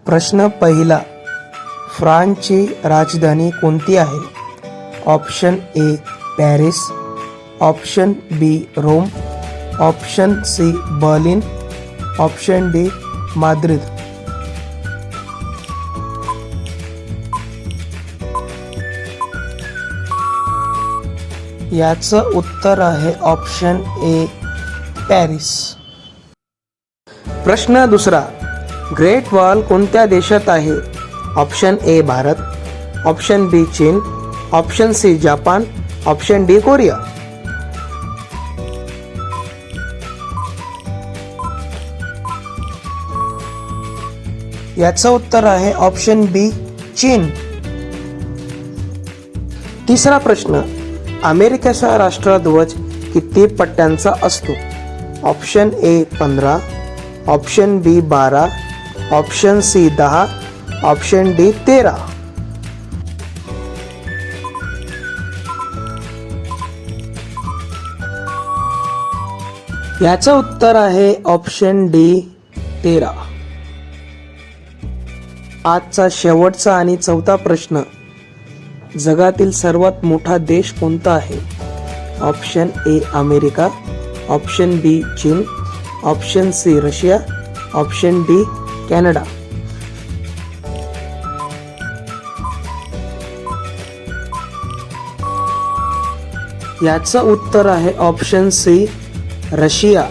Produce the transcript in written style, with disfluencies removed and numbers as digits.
प्रश्न पहिला, फ्रान्सची राजधानी कोणती आहे? Option A Paris, option B Rome, option C Berlin, option D Madrid. याचं उत्तर आहे ऑप्शन ए पॅरिस. प्रश्न दुसरा, ग्रेट वॉल कोणत्या देशात आहे? Option A Bharat, option B चीन, option C Japan, option D Korea. याचं उत्तर आहे ऑप्शन बी चीन. तिसरा प्रश्न, अमेरिकेचा राष्ट्रध्वज किती पट्ट्यांचा असतो? Option A 15, option B 12, option C 10, option D 13. याचं उत्तर आहे ऑप्शन डी 13. आजचा शेवटचा आणि चौथा प्रश्न, जगातील सर्वात मोठा देश कोणता आहे? Option A America, option B चीन, option C Russia, option D Canada. याचं उत्तर आहे ऑप्शन सी रशिया.